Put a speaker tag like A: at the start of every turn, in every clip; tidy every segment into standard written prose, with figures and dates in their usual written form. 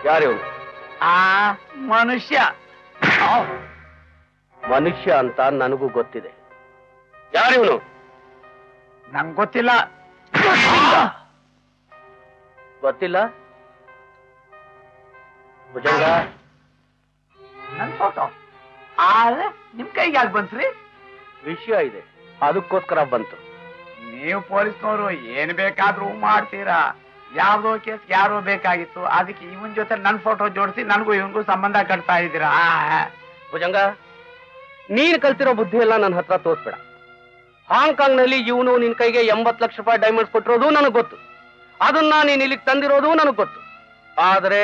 A: ಯಾರಿವನು?
B: ಆ ಮನುಷ್ಯ.
A: ಮನುಷ್ಯ ಅಂತ ನನಗೂ ಗೊತ್ತಿದೆ. ಯಾರಿವನು?
B: ನಂಗೆ ಗೊತ್ತಿಲ್ಲ.
A: ಗೊತ್ತಿಲ್ಲ? ಭುಜಂಗ,
B: ನನ್ ಫೋಟೋ ಆದ್ರೆ ನಿಮ್ ಕೈಗೆ ಯಾಕೆ ಬಂತ್ರಿ?
A: ವಿಷಯ ಇದೆ, ಅದಕ್ಕೋಸ್ಕರ ಬಂತು.
B: ನೀವು ಪೊಲೀಸ್ನವರು ಏನ್ ಬೇಕಾದ್ರೂ ಮಾಡ್ತೀರಾ. ಯಾವ್ದೋ ಕೇಸ್ ಯಾರೋ ಬೇಕಾಗಿತ್ತು, ಅದಕ್ಕೆ ಇವನ್ ಜೊತೆ ನನ್ ಫೋಟೋ ಜೋಡಿಸಿ ನನಗೂ ಇವನ್ಗೂ ಸಂಬಂಧ ಕಟ್ತಾ ಇದ್ದೀರಾ.
A: ಭುಜಂಗ, ನೀನ್ ಕಲ್ತಿರೋ ಬುದ್ಧಿ ಎಲ್ಲ ನನ್ನ ಹತ್ರ ತೋರಿಸ್ಬೇಡ. ಹಾಂಗ್ಕಾಂಗ್ ನಲ್ಲಿ ಇವನು ನಿನ್ ಕೈಗೆ 80 ಲಕ್ಷ ರೂಪಾಯಿ ಡೈಮಂಡ್ಸ್ ಕೊಟ್ಟಿರೋದು ನನಗ್ ಗೊತ್ತು. ಅದನ್ನ ನೀನ್ ಇಲ್ಲಿಗೆ ತಂದಿರೋದು ನನಗ್ ಗೊತ್ತು. ಆದ್ರೆ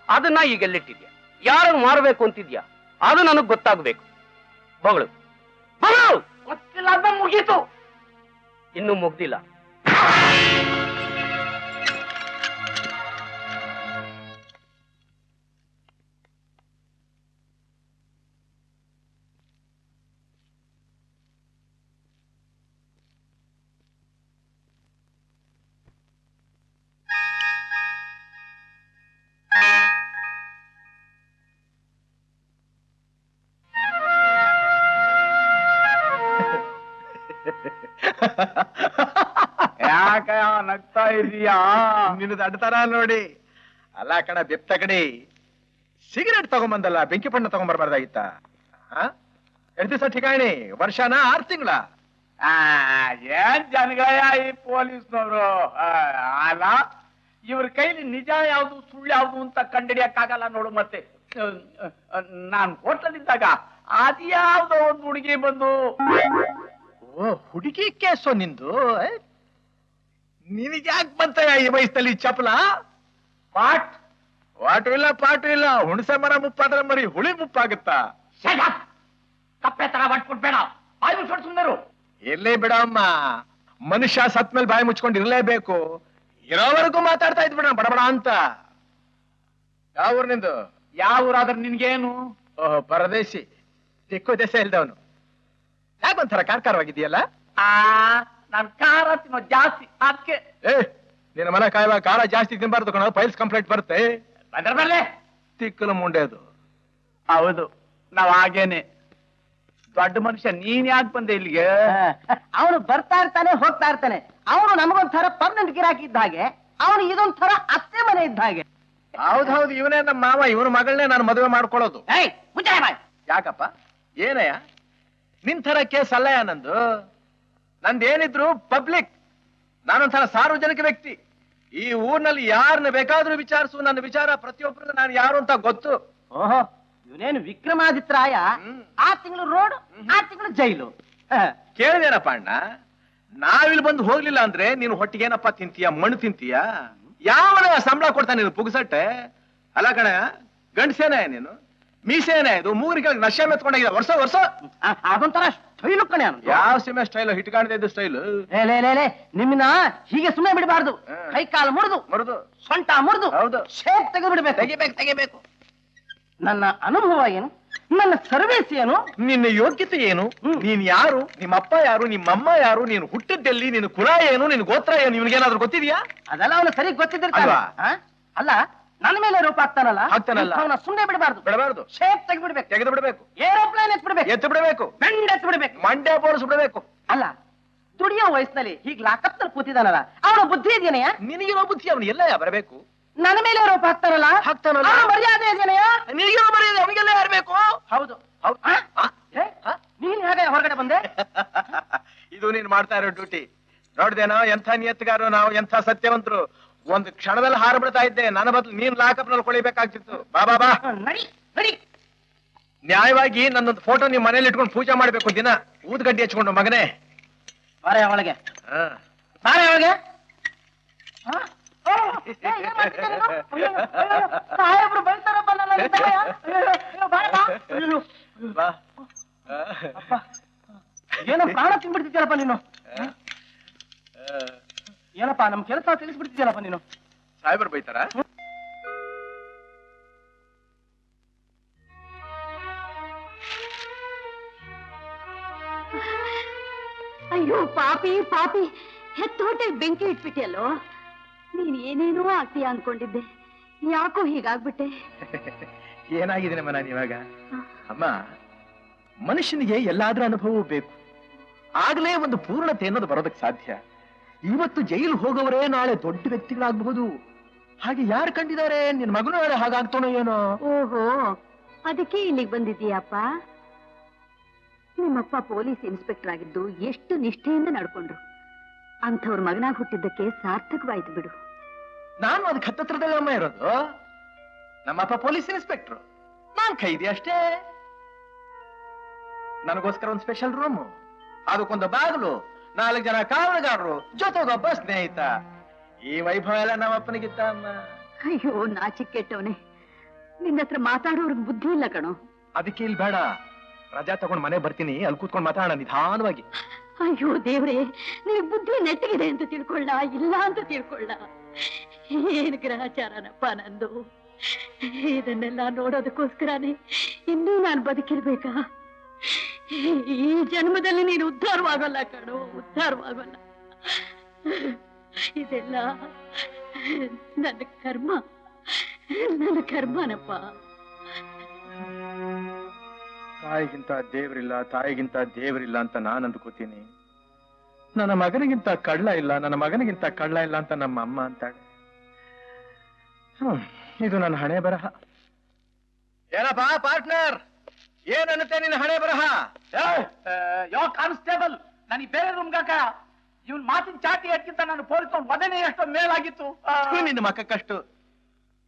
A: ಅದನ್ನ ಈಗ ಎಲ್ಲಿಟ್ಟಿದ್ಯಾ, ಯಾರು ಮಾರಬೇಕು ಅಂತಿದ್ಯಾ, ಅದು ನನಗ್ ಗೊತ್ತಾಗ್ಬೇಕು. ಬಗಳು ಬಗಳು.
B: ಗೊತ್ತಿಲ್ಲ ಅಂತ ಮುಗೀತು.
A: ಇನ್ನೂ ಮುಗ್ದಿಲ್ಲ.
B: ಯಾಕ ನಗ್ತಾ ಇದೀಯಾ?
C: ನಿನ್ನದು ಅಡ್ತಾರ ನೋಡಿ. ಅಲ್ಲ ಕಣ ಬೆಪ್ತ ಕಡೆ, ಸಿಗರೇಟ್ ತಗೊಂಬಂದಲ್ಲ, ಬೆಂಕಿ ಪಣ್ಣ ತಗೊಂಬರ್ಬಾರ್ದಾಗಿತ್ತ? ಎಷ್ಟು ದಿವಸ ಠಿಕಾಣಿ? ವರ್ಷನ 6 ತಿಂಗಳ?
B: ಏನ್ ಜನಗಯ ಈ ಪೊಲೀಸ್ನವರು. ಅಲ್ಲ, ಇವ್ರ ಕೈಲಿ ನಿಜ ಯಾವ್ದು ಸುಳ್ಳು ಯಾವ್ದು ಅಂತ ಕಂಡಿಡಿಯಕ್ಕಾಗಲ್ಲ ನೋಡು. ಮತ್ತೆ ನಾನ್ ಹೋಟ್ಲಲ್ಲಿದ್ದಾಗ ಅದ್ಯಾವ್ದೋ ಒಂದು ಹುಡುಗಿ ಬಂದು,
C: ಓ ಹುಡುಗಿ ಕೇಸೋ ನಿಂದು? ನಿನಗೆ ಯಾಕೆ ಬಂತ ಈ ವಯಸ್ಸಲ್ಲಿ ಚಪಲ? ವಾಟು ಇಲ್ಲ ಪಾಟು ಇಲ್ಲ. ಹುಣಸೆ ಮರ ಮುಪ್ಪಾದ್ರೆ ಮರಿ ಹುಳಿ ಮುಪ್ಪಾಗುತ್ತಾ?
B: ಕಪ್ಪೆ ತರ ಬಟ್ಬಿಟ್ಬೇಡ, ಬಾಯಿ ಮುಚ್ಕೊಂಡು ಸುಂದರು.
C: ಇರ್ಲೇ ಬಿಡಮ್ಮ, ಮನುಷ್ಯ ಸತ್ ಮೇಲೆ ಬಾಯಿ ಮುಚ್ಕೊಂಡು ಇರ್ಲೇಬೇಕು. ಇರೋವರೆಗೂ ಮಾತಾಡ್ತಾ ಇದ್ಬಿಡ ಬಡಬಡ ಅಂತ. ಯಾವ ಊರ್ ನಿಂದು?
B: ಯಾವ ಊರಾದ್ರೆ ನಿನ್ಗೇನು?
C: ಓಹ್, ಪರದೇಶಿ, ದಿಕ್ಕು ದೆಸ ಇಲ್ದವನು. ಯಾಕೊಂಥರ ಕಾರ್ಕಾರವಾಗಿದೆಯಲ್ಲ?
B: ನಾನ್ ಖಾರ ತಿನ್ನೋ ಜಾಸ್ತಿ, ಅದಕ್ಕೆ.
C: ನಿನ್ನ ಮನೆ ಕಾಯುವ ಖಾರ ಜಾಸ್ತಿ ತಿನ್ಬಾರ್ದು ಕಣ, ಫೈಲ್ಸ್ ಕಂಪ್ಲೇಂಟ್ ಬರುತ್ತೆ.
B: ಬಂದ್ರೆ ಬರ್ಲೆ
C: ತಿಕ್ಕಲು ಮುಂಡೆದು.
B: ಹೌದು, ನಾವ್ ಹಾಗೇನೆ. ದೊಡ್ಡ ಮನುಷ್ಯ, ನೀನ್ ಯಾಕೆ ಬಂದೆ ಇಲ್ಲಿಗೆ?
D: ಅವನು ಬರ್ತಾ ಇರ್ತಾನೆ ಹೋಗ್ತಾ ಇರ್ತಾನೆ. ಅವನು ನಮಗೊಂಥರ ಪರ್ಮನೆಂಟ್ ಗಿರಾಕಿ ಇದ್ದ ಹಾಗೆ, ಅವನು ಇದೊಂಥರ ಅತ್ತೆ ಮನೆ ಇದ್ದ ಹಾಗೆ.
C: ಹೌದೌದು, ಇವನೇ ನಮ್ಮ ಮಾವ. ಇವನ ಮಗಳನ್ನೇ ನಾನು ಮದುವೆ ಮಾಡ್ಕೊಳ್ಳೋದು. ಯಾಕಪ್ಪ, ಏನಯ್ಯ ನಿನ್ ಥರ ಕೇಸ್ ಅಲ್ಲಯ್ಯ ನಂದು. ನಂದೇನಿದ್ರು ಪಬ್ಲಿಕ್. ನಾನೊಂಥರ ಸಾರ್ವಜನಿಕ ವ್ಯಕ್ತಿ. ಈ ಊರ್ನಲ್ಲಿ ಯಾರನ್ನ ಬೇಕಾದ್ರೂ ವಿಚಾರಿಸು, ನನ್ನ ವಿಚಾರ ಪ್ರತಿಯೊಬ್ಬರಿಗೂ ನಾನು ಯಾರು ಅಂತ ಗೊತ್ತು.
D: ಓಹೋ, ಇವನೇನು ವಿಕ್ರಮಾದಿತ್ರಾಯ? 6 ತಿಂಗಳು ರೋಡ್, 6 ತಿಂಗಳು ಜೈಲು.
C: ಕೇಳಿದೇನಪ್ಪ ಅಣ್ಣ, ನಾವಿಲ್ಲಿ ಬಂದು ಹೋಗ್ಲಿಲ್ಲ ಅಂದ್ರೆ ನೀನು ಹೊಟ್ಟಿಗೇನಪ್ಪ ತಿಂತೀಯ? ಮಣ್ಣು ತಿಂತೀಯ? ಯಾವನ ಸಂಬಳ ಕೊಡ್ತಾನೆ ನೀನು ಪುಗ್ಸಟ್ಟೆ? ಅಲ್ಲ ಕಣ, ಗಂಡಸೇನೆ ನೀನು, ಮೀಸೇನೆ ಇದು, ಮೂಗರಿಗೆ ನಶೆ ಮೆತ್ಕೊಂಡಾಗಿದೆ ವರ್ಷ ವರ್ಷ.
D: ಅದೊಂಥರ ಸ್ಟೈಲು ಕಣೆ.
C: ಯಾವ ಸಿಮೆ ಸ್ಟೈಲು? ಹಿಟ್ ಕಾಣದೆ ಇದ್ದು ಸ್ಟೈಲು.
D: ನಿಮ್ಮನ್ನ ಹೀಗೆ ಸುಮ್ಮನೆ ಬಿಡಬಾರ್ದು. ಕೈ ಕಾಲು ಮುರಿದು ಸೊಂಟ ಮುರಿದು
C: ಹೌದು
D: ಶೇಪ್ ತೆಗೆದು
C: ತೆಗಿಬೇಕು.
D: ನನ್ನ ಅನುಭವ ಏನು, ನನ್ನ ಸರ್ವಿಸ್ ಏನು,
C: ನಿನ್ನ ಯೋಗ್ಯತೆ ಏನು, ನೀನ್ ಯಾರು, ನಿಮ್ಮಪ್ಪ ಯಾರು, ನಿಮ್ಮಮ್ಮ ಯಾರು, ನೀನು ಹುಟ್ಟಿದ್ದೆಲ್ಲಿ, ನಿನ್ನ ಕುಲ ಏನು, ನಿನ್ನ ಗೋತ್ರ ಏನು, ನಿನ್ಗೇನಾದ್ರೂ ಗೊತ್ತಿದ್ಯಾ?
D: ಅದೆಲ್ಲ ಅವನು ಸರಿ ಗೊತ್ತಿದ್ದಿರ್ತಾನೆ. ಅಲ್ಲ, ನನ್ನ ಮೇಲೆ ರೂಪ ಆಗ್ತಾನಲ್ಲ, ಅವನ ಸುಮ್ಮನೆ ಬಿಡಬಾರ್ದು. ಶೇಪ್ ತೆಗೆದು ಬಿಡ್ಬೇಕು. ಏರೋಪ್ಲೇನ್ ಎತ್ತು ಬಿಡಬೇಕು. ಮಂಡ್ಯ ಬೋರ್ಸ್ ಬಿಡಬೇಕು. ಅಲ್ಲ, ದುಡಿಯೋ ವಯಸ್ಸಿನಲ್ಲಿ ಹೀಗ್ ಲಾಕಪ್ ನಲ್ಲಿ ಕೂತಿದಾನಲ್ಲ, ಅವನ ಬುದ್ಧಿ ಇದೆಯನೆಯ?
C: ನಿನಗಿರೋ ಬುದ್ಧಿ ಅವನು ಎಲ್ಲ ಬರಬೇಕು.
D: ನನ್ನ ಮೇಲೆ ರೂಪ ಹಾಕ್ತಾನಲ್ಲ, ಮರ್ಯಾದೆ ಇದೆಯನೆಯ?
C: ನಿನಗಿರೋ ಮರ್ಯಾದೆ ಅವನಿಗೆಲ್ಲ ಇರಬೇಕು.
D: ಹೌದು. ನೀನ್ ಹೇಗೆ ಹೊರಗಡೆ ಬಂದೆ?
C: ಇದು ನೀನ್ ಮಾಡ್ತಾ ಇರೋ ಡ್ಯೂಟಿ. ನೋಡ್ದೇನೋ ಎಂಥ ನಿಯತ್ಗಾರರು ನಾವು, ಎಂಥ ಸತ್ಯವಂತರು. ಒಂದು ಕ್ಷಣದಲ್ಲಿ ಹಾರು ಬಿಡ್ತಾ ಇದ್ದೆ. ನನ್ನ ಬದಲು ನೀನ್ ಲಾಕಪ್ ನಲ್ಲಿ ಕೊಳಿಬೇಕಾಗ್ತಿತ್ತು. ಬಾ
D: ನಡಿ.
C: ನ್ಯಾಯವಾಗಿ ನನ್ನೊಂದು ಫೋಟೋ ನಿಮ್ ಮನೇಲಿ ಇಟ್ಕೊಂಡು ಪೂಜೆ ಮಾಡ್ಬೇಕು ದಿನ, ಊದ್ಗಡ್ಡಿ ಹಚ್ಕೊಂಡು. ಮಗನೇ
D: ಬಾರೆ ಒಳಗೆ. ಸಾಹೇಬ್ರು ಬೈತಾರಪ್ಪ ನನ್ನ. ಏನೋ ಪ್ರಾಣ ತಿನ್ಬಿಡ್ತಿದ್ಯಲ್ಲಪ್ಪ ನೀನು. ಏನಪ್ಪಾ ನಮ್ ಕೆಲಸ ತಿಳಿಸ್ಬಿಡ್ತಿದ್ಯಲ್ಲಪ್ಪ ನೀನು.
C: ಸಾಹೇಬ್ರು ಬೈತಾರ?
E: ಅಯ್ಯೋ ಪಾಪಿ ಪಾಪಿ, ಹೆತ್ತೋಟೆ ಬೆಂಕಿ ಇಟ್ಬಿಟ್ಟಿಯಲ್ಲೋ. ನೀನ್ ಏನೇನೋ ಆಗ್ತೀಯ ಅನ್ಕೊಂಡಿದ್ದೆ. ಯಾಕೋ ಹೀಗಾಗ್ಬಿಟ್ಟೆ?
C: ಏನಾಗಿದೆ ನಮ್ಮ ನಾನು ಇವಾಗ? ಅಮ್ಮ, ಮನುಷ್ಯನಿಗೆ ಎಲ್ಲಾದ್ರೂ ಅನುಭವವೂ ಬೇಕು, ಆಗ್ಲೇ ಒಂದು ಪೂರ್ಣತೆ ಅನ್ನೋದು ಬರೋದಕ್ಕೆ ಸಾಧ್ಯ. ಇವತ್ತು ಜೈಲು ಹೋಗೋವರೇ ನಾಳೆ ದೊಡ್ಡ ವ್ಯಕ್ತಿಗಳಾಗಬಹುದು. ಹಾಗೆ ಯಾರು ಕಂಡಿದ್ದಾರೆ? ನಿನ್ ಮಗನೂ ನಾಳೆ ಹಾಗಾಗ್ತಾನೋ ಏನೋ.
E: ಓಹೋ, ಅದಕ್ಕೆ ಇಲ್ಲಿಗೆ ಬಂದಿದ್ದೀಯಪ್ಪ. ನಿಮ್ಮಪ್ಪ ಪೊಲೀಸ್ ಇನ್ಸ್ಪೆಕ್ಟರ್ ಆಗಿದ್ದು ಎಷ್ಟು ನಿಷ್ಠೆಯಿಂದ ನಡ್ಕೊಂಡ್ರು. ಅಂಥವ್ರ ಮಗನಾಗಿ ಹುಟ್ಟಿದ್ದಕ್ಕೆ ಸಾರ್ಥಕವಾಯ್ತು ಬಿಡು.
C: ನಾನು ಅದಕ್ಕೆ ಹತ್ತತ್ರದಲ್ಲಿ ಅಮ್ಮ ಇರೋದು. ನಮ್ಮಪ್ಪ ಪೊಲೀಸ್ ಇನ್ಸ್ಪೆಕ್ಟರ್, ನಾನ್ ಖೈದಿ ಅಷ್ಟೇ. ನನಗೋಸ್ಕರ ಒಂದು ಸ್ಪೆಷಲ್ ರೂಮು, ಅದಕ್ಕೊಂದು ಬಾಗಿಲು, 4 ಜನ ಕಾವಲುಗಾರರು, ಜೊತೆಗೊಬ್ಬ ಸ್ನೇಹಿತ. ಈ ವೈಭವ ಎಲ್ಲ ನಮ್ಮಪ್ಪನಿಗಿತ್ತ ಅಮ್ಮ.
E: ಅಯ್ಯೋ, ನಾಚಿಕೆಟ್ಟವನೇ, ನಿನ್ನ ಹತ್ರ ಮಾತಾಡೋರ್ಗ್ ಬುದ್ಧಿ ಇಲ್ಲ ಕಣೋ.
C: ಅದಕ್ಕೆ ಇಲ್ಲಿ ಬೇಡ, ರಜಾ ತಗೊಂಡ್ ಮನೆ ಬರ್ತೀನಿ, ಅಲ್ಲಿ ಕೂತ್ಕೊಂಡು ಮಾತಾಡೋಣ ನಿಧಾನವಾಗಿ.
E: ಅಯ್ಯೋ ದೇವ್ರೆ, ನಿನಗ್ ಬುದ್ಧಿ ನೆಟ್ಟಗಿದೆ ಅಂತ ತಿಳ್ಕೊಳ್ಳ, ಇಲ್ಲ ಅಂತ ತಿಳ್ಕೊಳ್ಳ. ಏನ್ ಗ್ರಹಚಾರನಪ್ಪ ನಂದು. ಇದನ್ನೆಲ್ಲ ನೋಡೋದಕ್ಕೋಸ್ಕರನೇ ಇನ್ನೂ ನಾನು ಬದುಕಿರ್ಬೇಕಾ? ಈ ಜನ್ಮದಲ್ಲಿ ನೀನು ಉದ್ಧಾರವಾಗಲ್ಲ ಕಣೋ, ಉದ್ಧಾರವಾಗಲ್ಲ. ಇದೆಲ್ಲ ನನ್ನ ಕರ್ಮ, ನನ್ನ ಕರ್ಮನಪ್ಪ.
C: ತಾಯಿಗಿಂತ ದೇವರಿಲ್ಲ, ತಾಯಿಗಿಂತ ದೇವರಿಲ್ಲ ಅಂತ ನಾನು ಅಂದ್ಕೋತೀನಿ. ನನ್ನ ಮಗನಿಗಿಂತ ಕಳ್ಳ ಇಲ್ಲ, ನನ್ನ ಮಗನಿಗಿಂತ ಕಳ್ಳ ಇಲ್ಲ ಅಂತ ನಮ್ಮ ಅಮ್ಮ ಅಂತಾಳೆ. ಇದು ನನ್ನ ಹಣೆ ಬರಹ. ಏನಪ್ಪಾ ಪಾರ್ಟ್ನರ್, ಏನನ್ನುತ್ತೆ ನಿನ್ನ ಹಣೆ ಬರಹ?
B: ಯೋ ಕಾನ್ಸ್ಟೇಬಲ್, ನನಗೆ ಬೇರೆ ರೂಮ್ಗಾಕ ಇವನ್ ಮಾತಿನ ಚಾಟಿ ಎಟ್ಕಿಂತ ನಾನು ಪೊಲೀಸ್ ವದನೆ ಎಷ್ಟೋ ಮೇಲಾಗಿತ್ತು.
C: ನಿನ್ನ ಮಕ್ಕಕ್ಕಷ್ಟು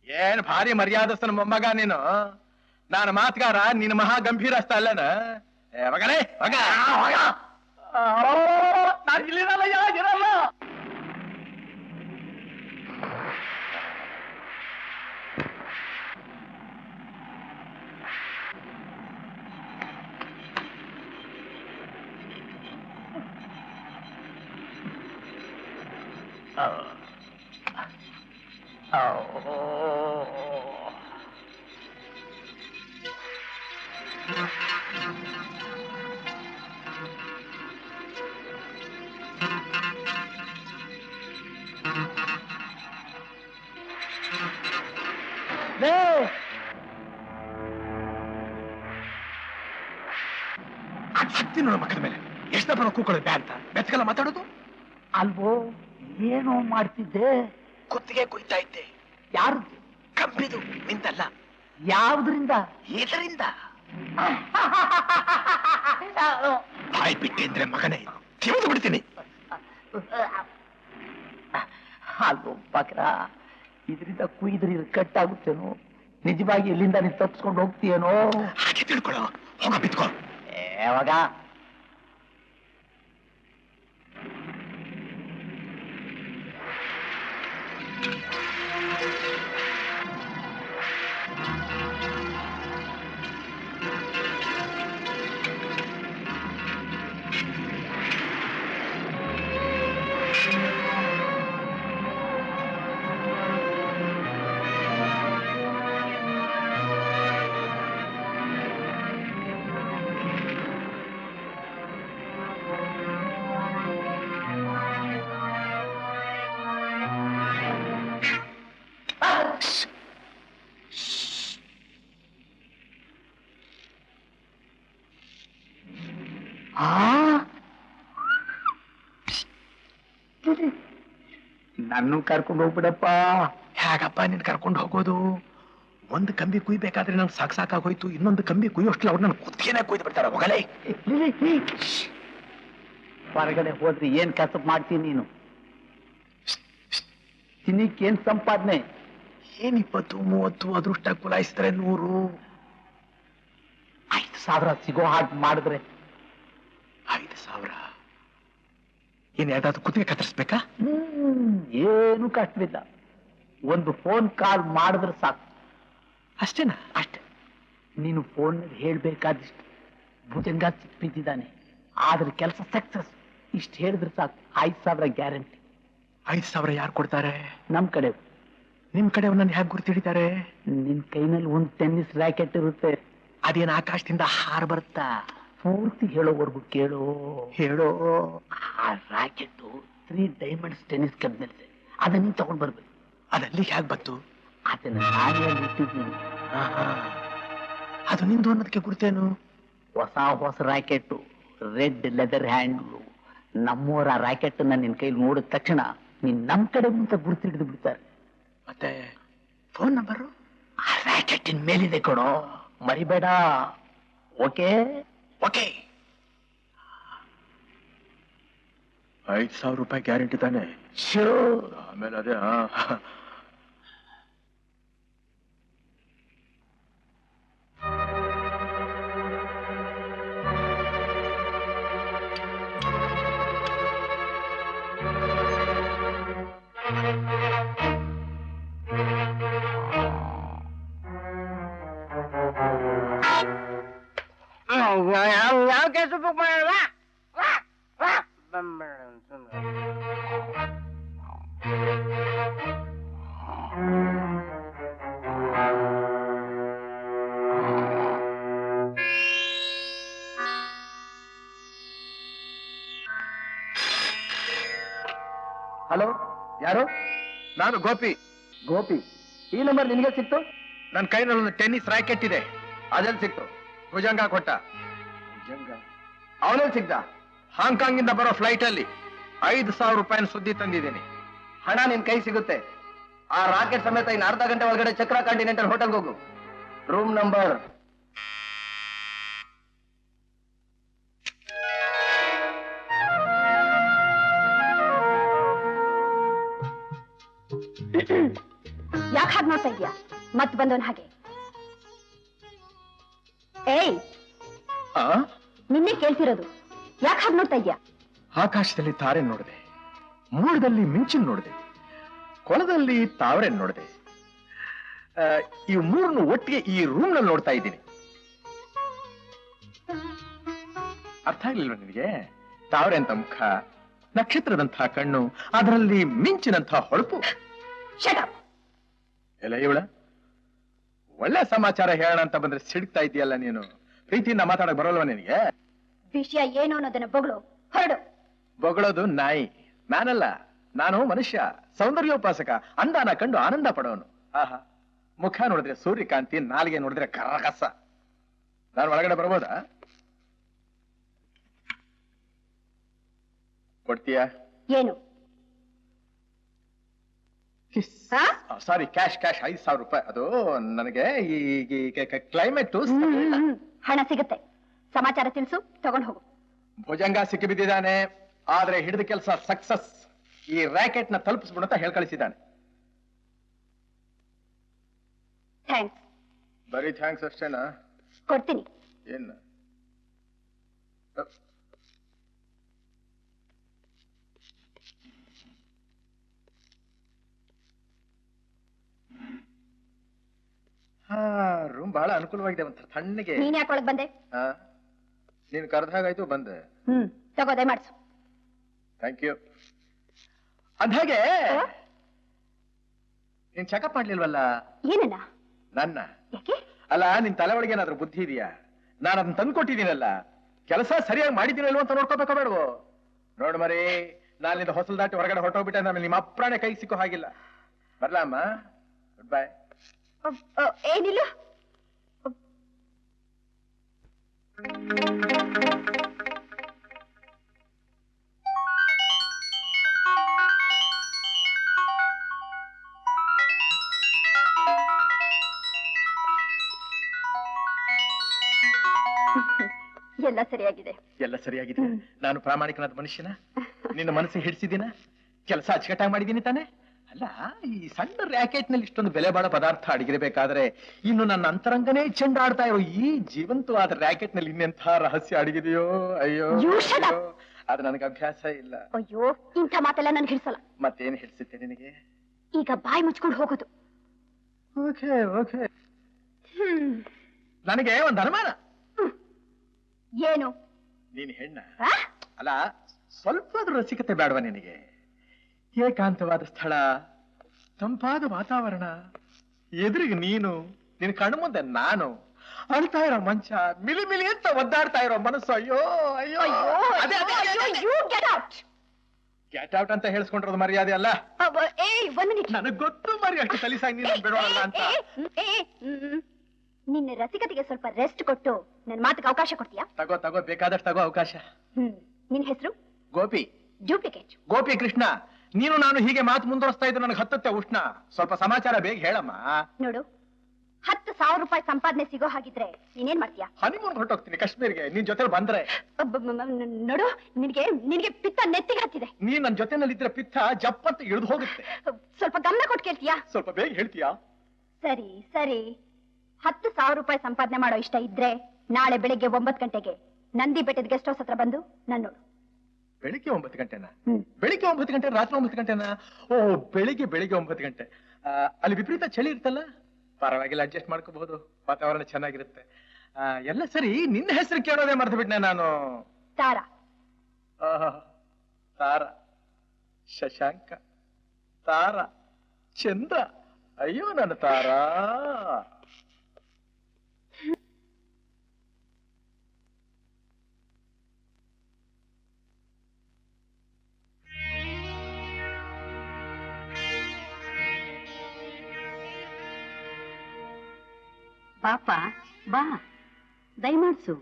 C: ಏನ್ ಭಾರಿ ಮರ್ಯಾದಸ್ಥನ ಮೊಮ್ಮಗ ನೀನು. ನಾನು ಮಾತುಗಾರ, ನಿನ್ನ ಮಹಾ ಗಂಭೀರಸ್ತ ಅಲ್ಲನ? ಮಗನೇ ಮಗ,
B: ನಾನು ಇಲ್ಲಿರಲ್ಲ, ಇರಲ್ಲ.
C: ಹತ್ತಿ ನೋಡ ಮಕ್ಕದ ಮೇಲೆ ಎಷ್ಟು ಬರೋ ಕೂಕೊಳ್ಳೋದು ಬ್ಯಾ ಅಂತ ಬೆಚ್ಚಗೆಲ್ಲ ಮಾತಾಡೋದು
D: ಅಲ್ವೋ? ಏನೋ ಮಾಡ್ತಿದ್ದೆ?
C: ಕುತ್ತಿಗೆ ಕುಯ್ತಾ ಇದ್ದೆ.
D: ಯಾರು?
C: ಕಂಬಿದು, ನಿಂತಲ್ಲ.
D: ಯಾವ್ದ್ರಿಂದ?
C: ಇದರಿಂದ. ಬಾಯಿ ಬಿಟ್ಟೆ ಅಂದ್ರೆ ಮಗನೇ ತಿವಿದು ಬಿಡ್ತೀನಿ.
D: ಅಲ್ವೋ ಬಕ್ರ, ಇದರಿಂದ ಕುಯ್ದ್ರಿ ಕಟ್ಟಾಗುತ್ತೇನೋ? ನಿಜವಾಗಿ ಇಲ್ಲಿಂದ ನೀನ್ ತಪ್ಪಿಸ್ಕೊಂಡು ಹೋಗ್ತೀಯೇನೋ?
C: ಹಾಗೆ ತಿಳ್ಕೊಳ್ಳೋ, ಹೋಗ ಬಿತ್ಕೋ.
D: ಯಾವಾಗ? ನನ್ನ ಕರ್ಕೊಂಡು ಹೋಗ್ಬಿಡಪ್ಪ.
C: ಹೇಗಪ್ಪ ನಿನ್ ಕರ್ಕೊಂಡು ಹೋಗೋದು? ಒಂದು ಕಂಬಿ ಕುಯ್ಬೇಕಾದ್ರೆ ನಂಗೆ ಸಾಕಾಗೋಯ್ತು, ಇನ್ನೊಂದು ಕಂಬಿ ಕುಯ್ಯೋಷ್ಟ್ರಲ್ಲಿ ಅವ್ರು ನನ್ನ ಕುತ್ತಿಗೆನೇ ಕುಯ್ದು ಬಿಡ್ತಾರ. ಹೋಗಲೇ,
D: ಹೊರಗಡೆ ಹೋದ್ರಿ ಏನ್ ಕಸಬ್ ಮಾಡ್ತೀನಿ ನೀನು? ತಿನ್ನಿಕ್ಕೇನ್ ಸಂಪಾದನೆ?
C: ಏನ್ 20, 30 ಅದೃಷ್ಟ ಕುಲಾಯಿಸಿದ್ರೆ 100.
D: 5,000 ಸಿಗೋ ಹಾಗೆ ಮಾಡಿದ್ರೆ
C: 5,000 ಏನ್ ಯಾವ್ದಾದ್ರು ಕುತ್ತಿಗೆ ಕತ್ತರಿಸ್ಬೇಕಾ?
D: ಏನು ಕಷ್ಟವಿಲ್ಲ, ಒಂದು ಫೋನ್ ಕಾಲ್ ಮಾಡಿದ್ರೆ ಸಾಕು.
C: ಅಷ್ಟೇನಾ?
D: ಅಷ್ಟೇ. ನೀನು ಫೋನ್ ಹೇಳ್ಬೇಕಾದಿಷ್ಟು ಭುಜಂಗ ಬಿದ್ದಿದ್ದಾನೆ, ಆದ್ರೆ ಕೆಲಸ ಸಕ್ಸಸ್. ಇಷ್ಟು ಹೇಳಿದ್ರೆ ಸಾಕು, 5,000 ಗ್ಯಾರಂಟಿ.
C: 5,000 ಯಾರು ಕೊಡ್ತಾರೆ?
D: ನಮ್ ಕಡೆ.
C: ನಿಮ್ ಕಡೆ ನನ್ನ ಹೇಗೆ ಗುರುತು ಹಿಡಿತಾರೆ?
D: ನಿನ್ ಕೈನಲ್ಲಿ ಒಂದು ಟೆನ್ನಿಸ್ ರ್ಯಾಕೆಟ್ ಇರುತ್ತೆ,
C: ಅದೇನು ಆಕಾಶದಿಂದ ಹಾರ ಬರುತ್ತಾ?
D: ಪೂರ್ತಿ ಹೇಳೋವರೆಗೂ ಕೇಳೋ.
C: ಹೇಳೋ.
D: ಆ ರ್ಯಾಕೆಟ್ 3 ಡೈಮಂಡ್ಸ್ ಟೆನ್ನಿಸ್ ಕಬ್ಬಿನಲ್ಲಿ, ಅದನ್ನ ತಗೊಂಡ್ ಬರ್ಬೇಕು.
C: ಅದಲ್ಲಿ ಹೇಗೆ ಬಂತು?
D: ಅದನ್ನ ನಾನೇ ಇಟ್ಟಿದ್ದೀನಿ.
C: ಅದು ನಿಂದು ಅನ್ನೋದಕ್ಕೆ ಗುರ್ತೇನು?
D: ಹೊಸ ರಾಕೆಟ್, ರೆಡ್ ಲೆದರ್ ಹ್ಯಾಂಡ್ಲು. ನಮ್ಮೂರ ರಾಕೆಟ್ ನಿನ್ ಕೈಲಿ ನೋಡಿದ ತಕ್ಷಣ ನೀನ್ ನಮ್ ಕಡೆ ಮುಂತ ಗುರ್ತಿಡಿದು ಬಿಡ್ತಾರೆ.
C: ಮತ್ತೆ ಫೋನ್ ನಂಬರು
D: ಆ ರಾಕೆಟ್ಟಿನ ಮೇಲಿದೆ ಕೊಡೋ, ಮರಿಬೇಡ. Okay
C: okay. 5,000 ರೂಪಾಯಿ ಗ್ಯಾರಂಟಿ ತಾನೆ? ಆಮೇಲೆ ಅದೇ
D: ಯಾವ ಕೆಲಸ ಬುಕ್ ಮಾಡಲ್ವಾ?
C: ಹಲೋ, ಯಾರು? ನಾನು ಗೋಪಿ.
D: ಗೋಪಿ, ಈ ನಂಬರ್ ನಿನಗೆ ಸಿಕ್ತು?
C: ನನ್ನ ಕೈನಲ್ಲಿ ಒಂದು ಟೆನ್ನಿಸ್ ರಾಕೆಟ್ ಇದೆ. ಅದೆಲ್ಲಿ ಸಿಕ್ತು? ಭುಜಂಗ ಕೊಟ್ಟ. ಭುಜಂಗ ಅವನಲ್ಲಿ ಸಿಗ್ದ? ಹಾಂಗ್ಕಾಂಗ್ ಇಂದ ಬರೋ ಫ್ಲೈಟ್ ಅಲ್ಲಿ 5,000 ರೂಪಾಯಿನ ಸುದ್ದಿ ತಂದಿದ್ದೀನಿ.
D: ಹಣ ನಿನ್ ಕೈ ಸಿಗುತ್ತೆ. ಆ ರಾಕೆಟ್ ಸಮೇತ ಇನ್ನು ಅರ್ಧ ಗಂಟೆ ಒಳಗಡೆ ಚಕ್ರ ಕಾಂಟಿನೆಂಟಲ್ ಹೋಟೆಲ್ಗೆ ಹೋಗು. ರೂಮ್ ನಂಬರ್
E: ಯಾಕೆ ಹಾಗೆ ನೋಡ್ತಾ ಇದೀಯಾ? ಮತ್ ಬಂದವನ್ ಹಾಗೆ. ಏಯ್, ನಿನ್ನೆ ಕೇಳ್ತಿರೋದು. ಯಾಕೆ ಹಾಗೆ ನೋಡ್ತಾ ಇದ್ಯಾ?
C: ಆಕಾಶದಲ್ಲಿ ತಾರೆ ನೋಡಿದೆ, ಮೋಡದಲ್ಲಿ ಮಿಂಚಿನ ನೋಡಿದೆ, ಕೊಳದಲ್ಲಿ ತಾವರೆ ನೋಡಿದೆ. ಈ ಮೂರನ್ನು ಒಟ್ಟಿಗೆ ಈ ರೂಮ್ ನಲ್ಲಿ ನೋಡ್ತಾ ಇದ್ದೀನಿ. ಅರ್ಥ ಆಗ್ಲಿಲ್ವ ನಿನಗೆ? ತಾವರೆ ಅಂತ ಮುಖ, ನಕ್ಷತ್ರದಂತಹ ಕಣ್ಣು, ಅದರಲ್ಲಿ ಮಿಂಚಿನಂತಹ ಹೊಳಪು. ಎಲ್ಲ ಇವಳ ಒಳ್ಳೆ ಸಮಾಚಾರ ಹೇಳೋಣ ಅಂತ ಬಂದ್ರೆ ಸಿಡ್ತಾ ಇದೆಯಲ್ಲ ನೀನು. ಪ್ರೀತಿಯಿಂದ ಮಾತಾಡಕ್ ಬರೋಲ್ವ ನಿನಗೆ?
E: ವಿಷಯ ಏನು ಅನ್ನೋದನ್ನ ಬೊಗಳು, ಹೊರಡು.
C: ಬೊಗಳೋದು ನಾಯಿ, ನಾನಲ್ಲ. ನಾನು ಮನುಷ್ಯ, ಸೌಂದರ್ಯೋಪಾಸಕ, ಅಂದಾನ ಕಂಡು ಆನಂದ ಪಡೋನು. ಆಹಾ, ಮುಖ ನೋಡಿದ್ರೆ ಸೂರ್ಯಕಾಂತಿ, ನಾಲಿಗೆ ನೋಡಿದ್ರೆ ಕರಕಸ. ನಾನು ಒಳಗಡೆ ಬರ್ಬೋದಾ? ಕೊಡ್ತೀಯಾ?
E: ಏನು?
C: ಸಾರಿ, ಕ್ಯಾಶ್ 5,000 ರೂಪಾಯಿ. ಅದು ನನಗೆ ಈ ಕ್ಲೈಮೇಟ್.
E: ಹಣ ಸಿಗುತ್ತೆ. ಸಮಾಚಾರ ತಿಳಿಸು, ತಗೊಂಡು ಹೋಗು.
C: ಭುಜಂಗ ಸಿಕ್ಕಿ ಬಿದ್ದಿದ್ದಾನೆ, ಆದ್ರೆ ಹಿಡಿದ ಕೆಲಸ ಸಕ್ಸಸ್. ಈ ರಾಕೆಟ್ ನ ತಲುಪಿಸ್ಬಿಡು ಅಂತ ಹೇಳಿ ಕಳಿಸಿದ್ದಾನೆ.
E: ಥ್ಯಾಂಕ್ಸ್.
C: ಬರೀ ಥ್ಯಾಂಕ್ಸ್ ಅಷ್ಟೇನಾ?
E: ಕೊಡ್ತೀನಿ.
C: ಏನ? ರೂಮ್ ಬಹಳ ಅನುಕೂಲವಾಗಿದೆ, ಒಂಥರ ತಣ್ಣಗೆ.
E: ನೀನ್ ಯಾಕೆ ಒಳಗ್ ಬಂದೆ?
C: ನೀನ್ ಕರೆದಾಗಾಯ್ತು, ಬಂದೆ.
E: ತಗೋದೆ ಮಾಡ್ಸು.
C: Thank you. ಅಂದ್ಹಾಗೆ ನೀನ್ ಚೆಕಪ್ ಮಾಡ್ಲಿಲ್ವಲ್ಲ?
E: ಏನನ್ನ?
C: ನನ್ನ.
E: ಯಾಕೆ?
C: ಅಲ್ಲ, ನಿನ್ ತಲೆ ಒಳಗೆ ಏನಾದ್ರೂ ಬುದ್ಧಿ ಇದೆಯಾ? ನಾನು ಅದನ್ನ ತಂದು ಕೊಟ್ಟಿದ್ದೀನಲ್ಲ, ಕೆಲಸ ಸರಿಯಾಗಿ ಮಾಡಿದ್ದೀನಲ್ವ ಅಂತ ನೋಡ್ಕೋಬೇಕ ಬೇಡವೋ? ನೋಡ್ ಮರಿ, ನಾನಿಂದ ಹೊಸಲು ದಾಟಿ ಹೊರಗಡೆ ಹೊರಟೋಗ್ಬಿಟ್ಟೆ ಅಂದ್ರೆ ನಿಮ್ಮ ಅಪ್ರಾಣೆ ಕೈ ಸಿಕ್ಕೋ ಹಾಗಿಲ್ಲ. ಬರ್ಲಮ್ಮ, ಗುಡ್ ಬೈ.
E: ಏನಿಲ್ಲ. ಎಲ್ಲ ಸರಿಯಾಗಿದೆ.
C: ಎಲ್ಲ ಸರಿಯಾಗಿದೆ. ನಾನು ಪ್ರಾಮಾಣಿಕನಾದ ಮನುಷ್ಯನ? ನಿನ್ನ ಮನಸ್ಸಿಗೆ ಹಿಡಿಸಿದ್ದೀನ? ಕೆಲಸ ಅಚ್ಚುಕಟ್ಟಾಗಿ ಮಾಡಿದ್ದೀನಿ ತಾನೆ? ಅಲ್ಲ, ಈ ಸಣ್ಣ ರ್ಯಾಕೆಟ್ ನಲ್ಲಿ ಇಷ್ಟೊಂದು ಬೆಲೆ ಬಾಳೋ ಪದಾರ್ಥ ಅಡಗಿರಬೇಕಾದ್ರೆ ಇನ್ನು ನನ್ನ ಅಂತರಂಗನೇ ಚೆಂಡಾಡ್ತಾ ಇರೋ ಈ ಜೀವಂತವಾದ ರ್ಯಾಕೆಟ್ ನಲ್ಲಿ ಇನ್ನೆಂಥ ರಹಸ್ಯ ಅಡಗಿದೆಯೋ? ಅಯ್ಯೋ, ಅದು ನನಗೆ ಅಭ್ಯಾಸ ಇಲ್ಲ.
E: ಅಯ್ಯೋ, ಇಂಥ ಮಾತೆಲ್ಲ ನನ್ಗೆ ಹಿಡಿಸಲ್ಲ.
C: ಮತ್ತೇನು ಹಿಡಿಸುತ್ತೆ ನಿನಗೆ?
E: ಈಗ ಬಾಯಿ ಮುಚ್ಕೊಂಡು ಹೋಗೋದು.
C: Okay okay. ನನಗೆ ಒಂದು ಅನುಮಾನ.
E: ಏನು?
C: ನೀನು ಹೆಣ್ಣ ಅಲ್ಲ, ಸ್ವಲ್ಪ ರಸಿಕತೆ ಬೇಡವಾ ನಿನಗೆ? ಏಕಾಂತವಾದ ಸ್ಥಳ, ತಂಪಾದ ವಾತಾವರಣ, ಎದುರಿಗೆ ನೀನು, ನಿನ್ ಕಣ್ಣು ಮುಂದೆ ನಾನು, ಅಳ್ತಾ ಇರೋ ಮಂಚ, ಮಿಲಿ ಮಿಲಿ ಅಂತ ಒದ್ದಾಡ್ತಾ ಇರೋ ಮನಸ್ಸು. ಅಯ್ಯೋ ಅಯ್ಯೋ. ಗೆಟ್ ಔಟ್ ಅಂತ ಹೇಳ್ಸ್ಕೊಂಡಿರೋದು ಮರ್ಯಾದೆ ಅಲ್ಲ.
E: ಒಂದ್ ಮಿನಿಟ್.
C: ನನಗ್ ಗೊತ್ತು ಮರಿ ಅಷ್ಟು ಸಲೀಸಾಗಿ ನೀನು ಬಿಡೋಲ್ಲ ಅಂತ.
E: ನಿನ್ನ ರಸಿಕತೆಗೆ ಸ್ವಲ್ಪ ರೆಸ್ಟ್ ಕೊಟ್ಟು ನನ್ ಮಾತಿಗೆ ಅವಕಾಶ ಕೊಡ್ತೀಯಾ?
C: ತಗೋ ತಗೋ, ಬೇಕಾದಷ್ಟು ತಗೋ ಅವಕಾಶ.
E: ನಿನ್ ಹೆಸರು?
C: ಗೋಪಿ.
E: ಡೂಪ್ಲಿಕೇಟ್.
C: ಗೋಪಿ ಕೃಷ್ಣ. ನೀನು ನಾನು ಹೀಗೆ ಮಾತು ಮುಂದುವರಿಸ್ತಾ ಇದ್ರೆ ನನಗೆ ಹತ್ತತ್ತೆ ಉಷ್ಣ. ಸ್ವಲ್ಪ ಸಮಾಚಾರ ಬೇಗ ಹೇಳಮ್ಮ.
E: ನೋಡು, 10,000 ರೂಪಾಯಿ ಸಂಪಾದನೆ ಸಿಗೋ ಹಾಗಿದ್ರೆ ನೀನೇನ್ ಮಾಡ್ತೀಯಾ?
C: ಹನಿಮೂನ್ ಹೊರಟೋಗ್ತೀನಿ ಕಾಶ್ಮೀರ್ಗೆ, ನಿನ್ ಜೊತೆ ಬಂದ್ರೆ.
E: ನೋಡು, ನಿನಗೆ ಪಿತ್ತ ನೆತ್ತಿಗೆ ಹತ್ತಿದೆ.
C: ನೀನ್ ನನ್ ಜೊತೆನಲ್ಲಿದ್ರೆ ಪಿತ್ತ ಜಪ್ಪಂತ ಇಳಿದು ಹೋಗುತ್ತೆ.
E: ಸ್ವಲ್ಪ ಗಮನ ಕೊಟ್ಟು ಕೇಳ್ತೀಯಾ?
C: ಸ್ವಲ್ಪ ಬೇಗ ಹೇಳ್ತೀಯಾ?
E: ಸರಿ ಸರಿ, 10,000 ರೂಪಾಯಿ ಸಂಪಾದನೆ ಮಾಡೋ ಇಷ್ಟ ಇದ್ರೆ ನಾಳೆ ಬೆಳಿಗ್ಗೆ 9 ಗಂಟೆಗೆ ನಂದಿ ಬೆಟ್ಟದ ಗೆಸ್ಟ್ ಹೌಸ್ ಹತ್ರ ಬಂದು ನನ್ ನೋಡು.
C: ಬೆಳಿಗ್ಗೆ 9 ಗಂಟೆನಾ? ಬೆಳಿಗ್ಗೆ 9 ಗಂಟೆ, ರಾತ್ರಿ 9 ಗಂಟೆನಾ? ಓ, ಬೆಳಿಗ್ಗೆ 9 ಗಂಟೆ. ಅಲ್ಲಿ ವಿಪರೀತ ಚಳಿ ಇರ್ತಲ್ಲ, ಪರವಾಗಿಲ್ಲ, ಅಡ್ಜಸ್ಟ್ ಮಾಡ್ಕೋಬಹುದು, ವಾತಾವರಣ ಚೆನ್ನಾಗಿರುತ್ತೆ. ಎಲ್ಲ ಸರಿ, ನಿನ್ನ ಹೆಸರು ಕೇಳೋದೇ ಮರ್ತು ಬಿಟ್ನೆ ನಾನು.
E: ತಾರಾ.
C: ತಾರ, ಶಶಾಂಕ, ತಾರ, ಚಂದ್ರ. ಅಯ್ಯೋ ನನ್ನ ತಾರಾ.
E: ಪಾಪ ಬಾ, ದಯಮಾಡ್ಸು.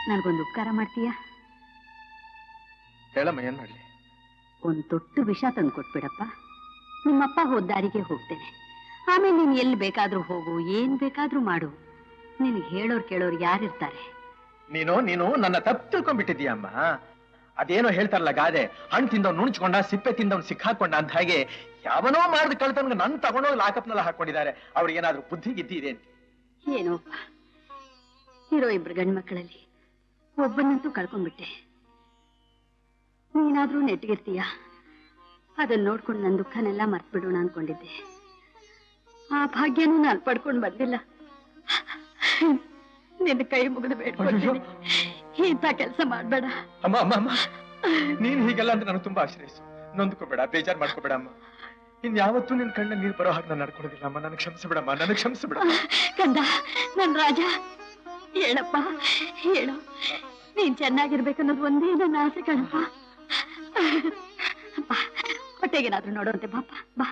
E: ನನ್ಗೊಂದು ಉಪಕಾರ ಮಾಡ್ತೀಯಾ?
C: ಹೇಳಮ್ಮ, ಏನ್ ಮಾಡ್ಲಿ?
E: ಒಂದ್ ತೊಟ್ಟು ವಿಷ ತಂದು ಕೊಟ್ಬಿಡಪ್ಪ. ನಿಮ್ಮಪ್ಪ ಹೋದ ದಾರಿಗೆ ಹೋಗ್ತೇನೆ. ಆಮೇಲೆ ನೀನ್ ಎಲ್ಲಿ ಬೇಕಾದ್ರೂ ಹೋಗು, ಏನ್ ಬೇಕಾದ್ರೂ ಮಾಡು. ನಿನಗೆ ಹೇಳೋರ್ ಕೇಳೋರು ಯಾರಿರ್ತಾರೆ?
C: ನೀನು ನನ್ನ ತಪ್ಪು ತಿಳ್ಕೊಂಡ್ಬಿಟ್ಟಿದೀಯ ಅಮ್ಮ. ಅದೇನೋ ಹೇಳ್ತಾರಲ್ಲ ಗಾದೆ, ಹಣ್ಣು ತಿಂದವ್ ನುಣ್ಚ್ಕೊಂಡ, ಸಿಪ್ಪೆ ತಿಂದವ್ ಸಿಕ್ಕಾಕೊಂಡ ಅಂತ. ಹಾಗೆ ಯಾವನೋ ಮಾಡಿದ ಕಳ್ತನ್ಗೆ ನನ್ ತಗೊಂಡೋಗಿ ಲಾಕಪ್ನೆಲ್ಲ ಹಾಕೊಂಡಿದ್ದಾರೆ. ಅವ್ರಿಗೆ ಏನಾದ್ರೂ ಬುದ್ಧಿ ಗಿದ್ದಿ ಇದೆ ಅಂತ?
E: ಏನೋಪ್ಪ, ಇರೋ 2 ಗಂಡು ಮಕ್ಕಳಲ್ಲಿ ಒಬ್ಬನಂತೂ ಕಳ್ಕೊಂಡ್ಬಿಟ್ಟೆ. ನೀನಾದ್ರೂ ನೆಟ್ಗಿರ್ತೀಯ. ಅದನ್ನ ನೋಡ್ಕೊಂಡು ನನ್ನ ದುಃಖನೆಲ್ಲ ಮರ್ತ್ಬಿಡೋಣ ಅನ್ಕೊಂಡಿದ್ದೆ. ಆ ಭಾಗ್ಯನೂ ನಾನು ಪಡ್ಕೊಂಡು ಬಂದಿಲ್ಲ. ನಿನ್ನ ಕೈ ಮುಗಿದು ಬೇಡ್ಕೊಳ್ತೀನಿ, ಇಂಥ ಕೆಲಸ ಮಾಡ್ಬೇಡ.
C: ಅಮ್ಮ ಅಮ್ಮ ಅಮ್ಮ, ನೀನ್ ಹೀಗೆಲ್ಲ ಅಂತ ನನಗೆ ತುಂಬಾ ಆಶ್ರಯಿಸು. ನೊಂದ್ಕೋಬೇಡ, ಬೇಜಾರ್ ಮಾಡ್ಕೋಬೇಡ ಅಮ್ಮ. ಇನ್ಯಾವತ್ತೂ ನಿನ್ ಕಣ್ಣ ನೀರು ಬರೋ ಹಾಗೆ ನಾನು ನಡ್ಕೊಳೋದಿಲ್ಲ ಅಮ್ಮ. ನನಗೆ ಕ್ಷಮಿಸ್ಬಿಡಮ್ಮ, ನನಗೆ ಕ್ಷಮಿಸ್ಬಿಡ.
E: ಕಂದ, ನನ್ ರಾಜ, ಹೇಳಪ್ಪ ಹೇಳು. ನೀನ್ ಚೆನ್ನಾಗಿರ್ಬೇಕನ್ನೋದು ಒಂದೇ ನನ್ನ ಆಸೆ ಕಣಪ್ಪ. ಹೊಟ್ಟೆಗೇನಾದ್ರೂ ನೋಡುವಂತೆ ಬಾಪ, ಬಾ.